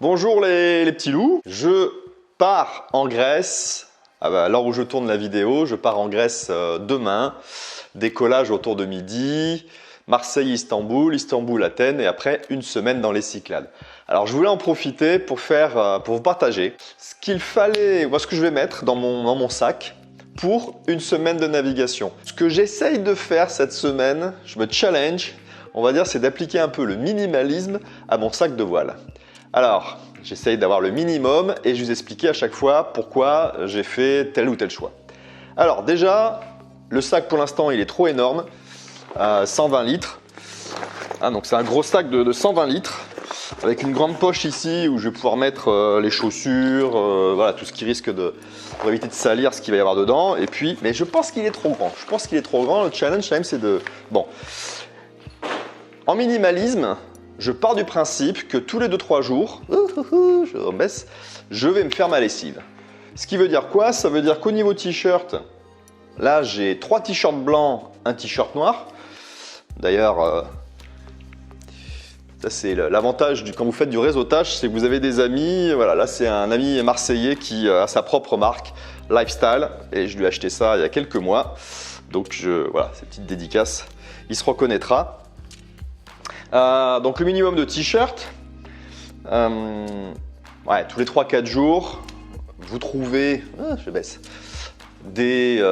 Bonjour les petits loups, je pars en Grèce, à l'heure où je tourne la vidéo, je pars en Grèce demain, décollage autour de midi, Marseille-Istanbul, Istanbul-Athènes et après une semaine dans les Cyclades. Alors je voulais en profiter pour vous partager ce qu'il fallait, ce que je vais mettre dans mon sac pour une semaine de navigation. Ce que j'essaye de faire cette semaine, je me challenge, on va dire, c'est d'appliquer un peu le minimalisme à mon sac de voile. Alors, j'essaye d'avoir le minimum et je vous expliquer à chaque fois pourquoi j'ai fait tel ou tel choix. Alors déjà, le sac pour l'instant il est trop énorme, 120 litres. Donc c'est un gros sac de 120 litres avec une grande poche ici où je vais pouvoir mettre les chaussures, voilà, tout ce qui risque pour éviter de salir ce qu'il va y avoir dedans. Et puis, mais je pense qu'il est trop grand. Je pense qu'il est trop grand. Le challenge quand même c'est de... Bon, en minimalisme, je pars du principe que tous les 2-3 jours, je vais me faire ma lessive. Ce qui veut dire quoi? Ça veut dire qu'au niveau t-shirt, là j'ai 3 t-shirts blancs, un t-shirt noir. D'ailleurs, ça c'est l'avantage quand vous faites du réseautage, c'est que vous avez des amis. Voilà, là c'est un ami marseillais qui a sa propre marque, Lifestyle, et je lui ai acheté ça il y a quelques mois. Donc voilà, cette petite dédicace, il se reconnaîtra. Donc le minimum de t-shirt, tous les 3-4 jours, vous trouvez, je baisse, des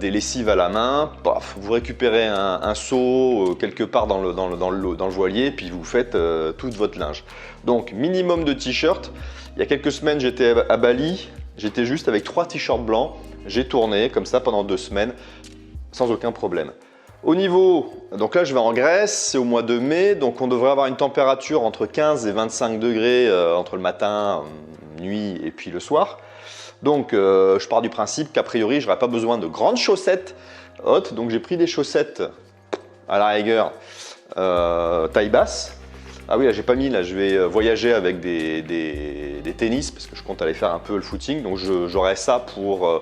lessives à la main, paf, vous récupérez un seau quelque part dans le voilier, puis vous faites tout votre linge. Donc minimum de t-shirt. Il y a quelques semaines j'étais à Bali, j'étais juste avec 3 t-shirts blancs, j'ai tourné comme ça pendant 2 semaines sans aucun problème. Au niveau, donc là je vais en Grèce, c'est au mois de mai, donc on devrait avoir une température entre 15 et 25 degrés entre le matin, nuit et puis le soir. Donc je pars du principe qu'a priori je n'aurai pas besoin de grandes chaussettes hautes, donc j'ai pris des chaussettes à la rigueur taille basse. Ah oui, là j'ai pas mis, là je vais voyager avec des tennis parce que je compte aller faire un peu le footing, donc j'aurai ça pour...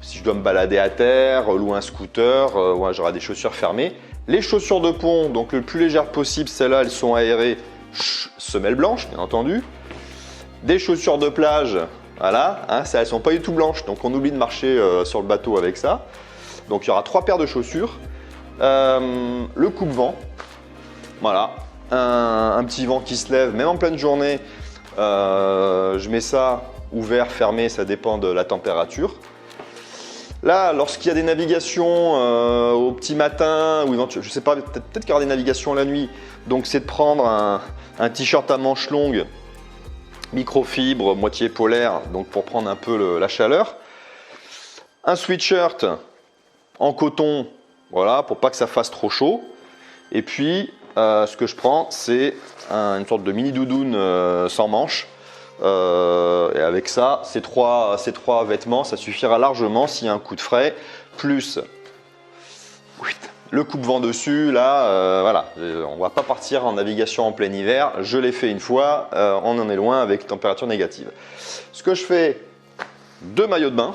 si je dois me balader à terre, louer un scooter, j'aurai des chaussures fermées. Les chaussures de pont, donc le plus légère possible, celles-là, elles sont aérées, semelles blanches, bien entendu. Des chaussures de plage, voilà, elles ne sont pas du tout blanches, donc on oublie de marcher sur le bateau avec ça. Donc il y aura 3 paires de chaussures. Le coupe-vent, voilà, un petit vent qui se lève, même en pleine journée. Je mets ça ouvert, fermé, ça dépend de la température. Là, lorsqu'il y a des navigations au petit matin, ou je ne sais pas, peut-être qu'il y aura des navigations la nuit, donc c'est de prendre un t-shirt à manches longues, microfibre, moitié polaire, donc pour prendre un peu la chaleur. Un sweatshirt en coton, voilà, pour pas que ça fasse trop chaud. Et puis, ce que je prends, c'est une sorte de mini doudoune sans manches. Et avec ça, ces trois vêtements, ça suffira largement s'il y a un coup de frais, plus le coupe-vent dessus. Là, voilà, on va pas partir en navigation en plein hiver. Je l'ai fait une fois, on en est loin avec température négative. Ce que je fais, 2 maillots de bain.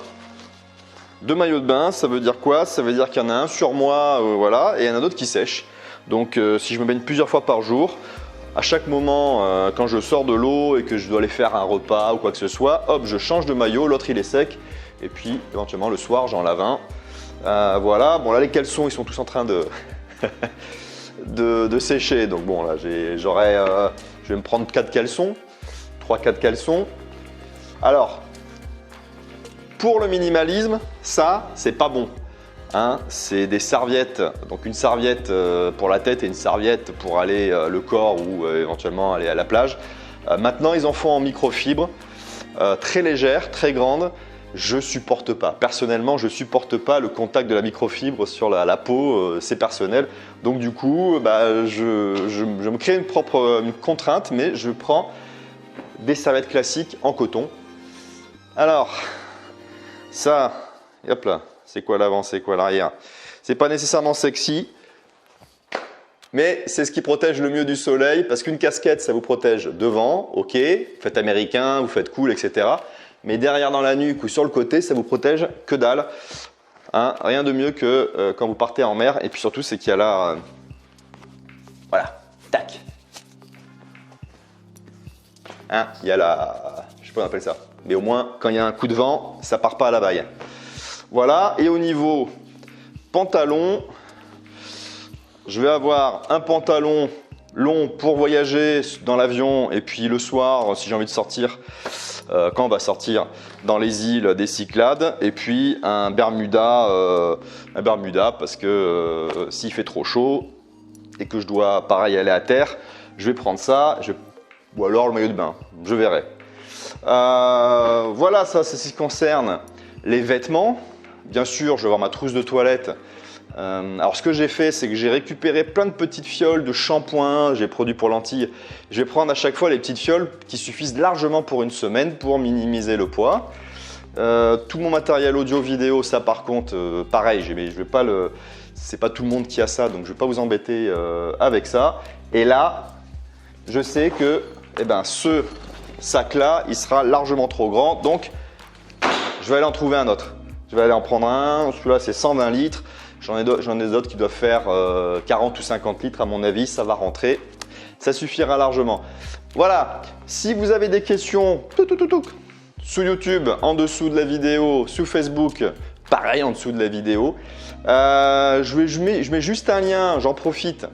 2 maillots de bain, ça veut dire quoi? Ça veut dire qu'il y en a un sur moi, voilà, et il y en a d'autres qui sèchent. Donc, si je me baigne plusieurs fois par jour, à chaque moment, quand je sors de l'eau et que je dois aller faire un repas ou quoi que ce soit, hop, je change de maillot, l'autre il est sec, et puis éventuellement le soir j'en lave un. Voilà, bon là les caleçons ils sont tous en train de, de sécher, donc bon là je vais me prendre 4 caleçons, 3-4 caleçons. Alors, pour le minimalisme, ça c'est pas bon. C'est des serviettes, donc une serviette pour la tête et une serviette pour aller le corps ou éventuellement aller à la plage. Maintenant ils en font en microfibre, très légère, très grande. Je supporte pas, personnellement je supporte pas le contact de la microfibre sur la peau, c'est personnel. Donc du coup je me crée une contrainte, mais je prends des serviettes classiques en coton. Alors ça, hop là. C'est quoi l'avant, c'est quoi l'arrière? C'est pas nécessairement sexy, mais c'est ce qui protège le mieux du soleil, parce qu'une casquette, ça vous protège devant, ok, vous faites américain, vous faites cool, etc. Mais derrière dans la nuque ou sur le côté, ça vous protège que dalle. Rien de mieux que quand vous partez en mer, et puis surtout, c'est qu'il y a là, voilà, tac. hein, il y a la... je sais pas comment on appelle ça. Mais au moins, quand il y a un coup de vent, ça part pas à la baille. Voilà, et au niveau pantalon, je vais avoir un pantalon long pour voyager dans l'avion et puis le soir, si j'ai envie de sortir, quand on va sortir dans les îles des Cyclades, et puis un Bermuda parce que s'il fait trop chaud et que je dois pareil aller à terre, je vais prendre ça, ou alors le maillot de bain, je verrai. Voilà, ça c'est ce qui concerne les vêtements. Bien sûr, je vais avoir ma trousse de toilette. Alors ce que j'ai fait, c'est que j'ai récupéré plein de petites fioles de shampoing, j'ai produit pour lentilles. Je vais prendre à chaque fois les petites fioles qui suffisent largement pour une semaine pour minimiser le poids. Tout mon matériel audio vidéo, ça par contre, pareil, je vais pas le... c'est pas tout le monde qui a ça, donc je vais pas vous embêter avec ça. Et là, je sais que ce sac-là, il sera largement trop grand, donc je vais aller en trouver un autre. Je vais aller en prendre un, celui-là c'est 120 litres. J'en ai d'autres qui doivent faire 40 ou 50 litres à mon avis, ça va rentrer. Ça suffira largement. Voilà, si vous avez des questions sous YouTube, en dessous de la vidéo, sous Facebook, pareil en dessous de la vidéo. Je mets juste un lien, j'en profite.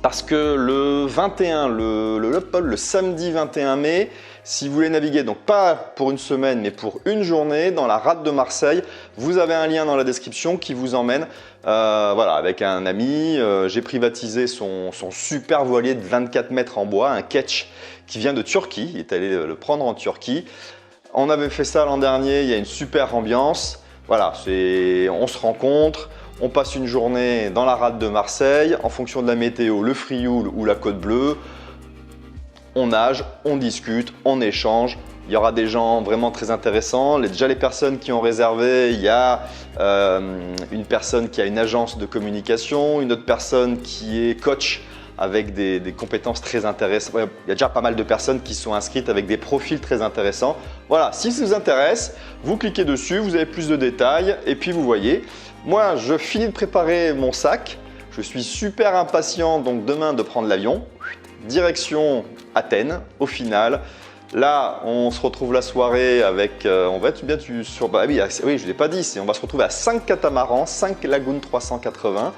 Parce que le 21, le samedi 21 mai, si vous voulez naviguer, donc pas pour une semaine, mais pour une journée dans la rade de Marseille, vous avez un lien dans la description qui vous emmène voilà, avec un ami. J'ai privatisé son super voilier de 24 mètres en bois, un ketch qui vient de Turquie. Il est allé le prendre en Turquie. On avait fait ça l'an dernier, il y a une super ambiance. Voilà, on se rencontre. On passe une journée dans la rade de Marseille, en fonction de la météo, le Frioul ou la Côte Bleue. On nage, on discute, on échange. Il y aura des gens vraiment très intéressants. Déjà les personnes qui ont réservé, il y a une personne qui a une agence de communication, une autre personne qui est coach avec des compétences très intéressantes. Il y a déjà pas mal de personnes qui sont inscrites avec des profils très intéressants. Voilà, si ça vous intéresse, vous cliquez dessus, vous avez plus de détails et puis vous voyez. Moi, je finis de préparer mon sac. Je suis super impatient donc demain de prendre l'avion. Direction Athènes au final. Là, on se retrouve la soirée avec, on va être bien sur, oui, je ne l'ai pas dit, on va se retrouver à 5 catamarans, 5 Lagoon 380.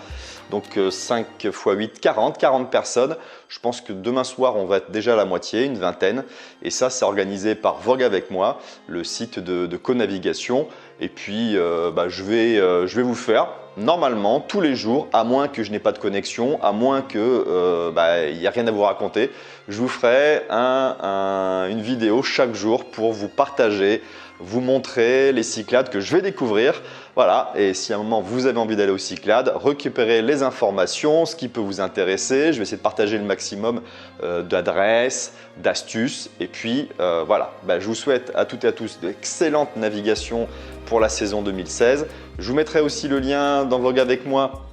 Donc 5 x 8, 40 personnes. Je pense que demain soir, on va être déjà à la moitié, une vingtaine. Et ça, c'est organisé par Vogue avec moi, le site de co-navigation. Et puis, je vais vous faire, normalement, tous les jours, à moins que je n'ai pas de connexion, à moins qu'il n'y ait rien à vous raconter, je vous ferai une vidéo chaque jour pour vous partager, vous montrer les Cyclades que je vais découvrir. Voilà, et si à un moment vous avez envie d'aller aux Cyclades, récupérez les informations, ce qui peut vous intéresser. Je vais essayer de partager le maximum d'adresses, d'astuces. Et puis voilà, je vous souhaite à toutes et à tous d'excellentes navigations pour la saison 2016. Je vous mettrai aussi le lien dans Vogue avec moi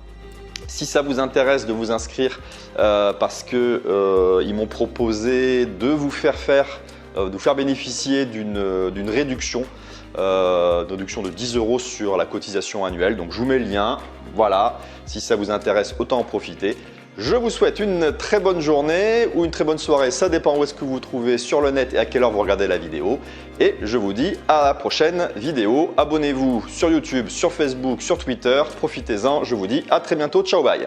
si ça vous intéresse de vous inscrire parce qu'ils m'ont proposé de vous faire bénéficier d'une réduction. Réduction de 10 € sur la cotisation annuelle. Donc je vous mets le lien. Voilà, si ça vous intéresse, autant en profiter. Je vous souhaite une très bonne journée ou une très bonne soirée. Ça dépend où est-ce que vous vous trouvez sur le net et à quelle heure vous regardez la vidéo. Et je vous dis à la prochaine vidéo. Abonnez-vous sur YouTube, sur Facebook, sur Twitter. Profitez-en. Je vous dis à très bientôt. Ciao, bye.